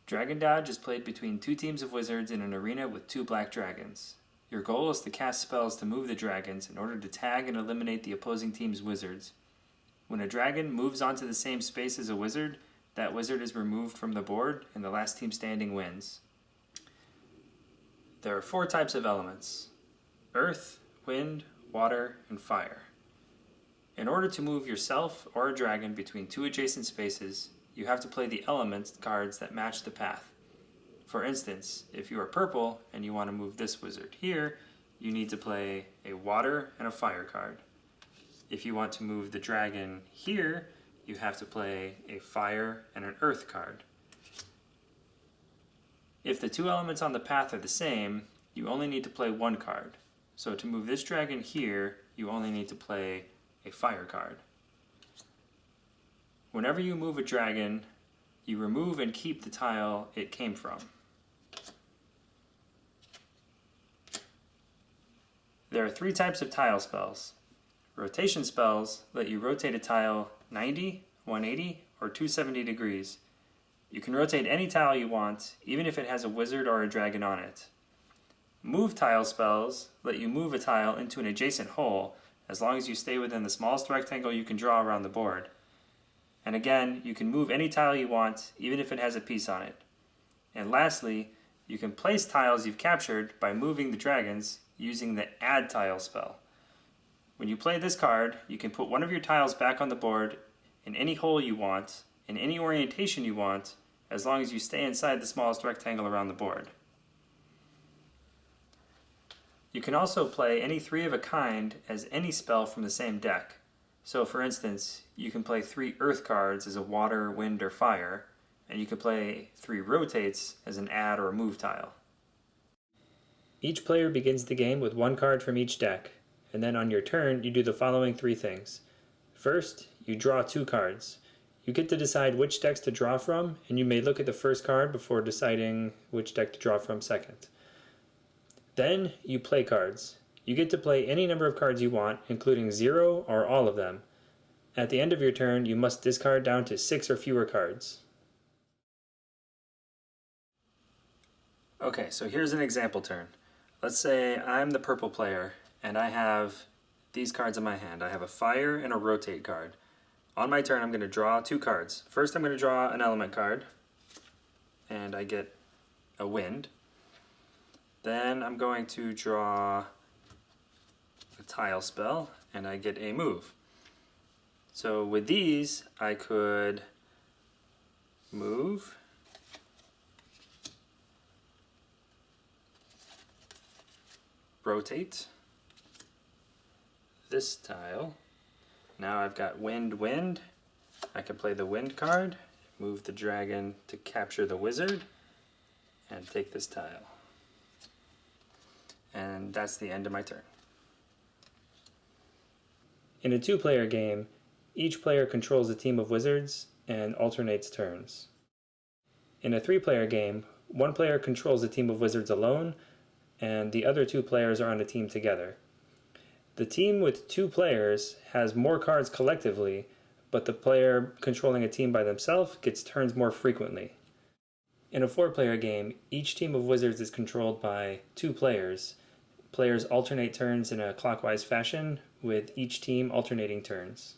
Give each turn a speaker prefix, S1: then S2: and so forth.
S1: Dragon Dodge is played between two teams of wizards in an arena with two black dragons. Your goal is to cast spells to move the dragons in order to tag and eliminate the opposing team's wizards. When a dragon moves onto the same space as a wizard, that wizard is removed from the board and the last team standing wins. There are 4 types of elements: earth, wind, water, and fire. In order to move yourself or a dragon between 2 adjacent spaces, you have to play the element cards that match the path. For instance, if you are purple and you want to move this wizard here, you need to play a water and a fire card. If you want to move the dragon here, you have to play a fire and an earth card. If the 2 elements on the path are the same, you only need to play 1 card. So to move this dragon here, you only need to play a fire card. Whenever you move a dragon, you remove and keep the tile it came from. There are 3 types of tile spells. Rotation spells let you rotate a tile 90, 180, or 270 degrees. You can rotate any tile you want, even if it has a wizard or a dragon on it. Move tile spells let you move a tile into an adjacent hole, as long as you stay within the smallest rectangle you can draw around the board. And again, you can move any tile you want, even if it has a piece on it. And lastly, you can place tiles you've captured by moving the dragons using the Add Tile spell. When you play this card, you can put one of your tiles back on the board in any hole you want, in any orientation you want, as long as you stay inside the smallest rectangle around the board. You can also play any 3 of a kind as any spell from the same deck. So for instance, you can play 3 earth cards as a water, wind, or fire, and you can play 3 rotates as an add or move tile. Each player begins the game with 1 card from each deck, and then on your turn you do the following 3 things. First, you draw 2 cards. You get to decide which decks to draw from, and you may look at the first card before deciding which deck to draw from second. Then you play cards. You get to play any number of cards you want, including 0 or all of them. At the end of your turn, you must discard down to 6 or fewer cards. Okay, so here's an example turn. Let's say I'm the purple player, and I have these cards in my hand. I have a fire and a rotate card. On my turn, I'm going to draw 2 cards. First, I'm going to draw an element card, and I get a wind. Then I'm going to draw a tile spell, and I get a move. So with these, I could move, rotate this tile. Now I've got wind, wind. I can play the wind card, move the dragon to capture the wizard, and take this tile. And that's the end of my turn. In a 2-player game, each player controls a team of wizards and alternates turns. In a 3-player game, 1 player controls a team of wizards alone, and the other 2 players are on a team together. The team with 2 players has more cards collectively, but the player controlling a team by themselves gets turns more frequently. In a 4-player game, each team of wizards is controlled by 2 players. Players alternate turns in a clockwise fashion, with each team alternating turns.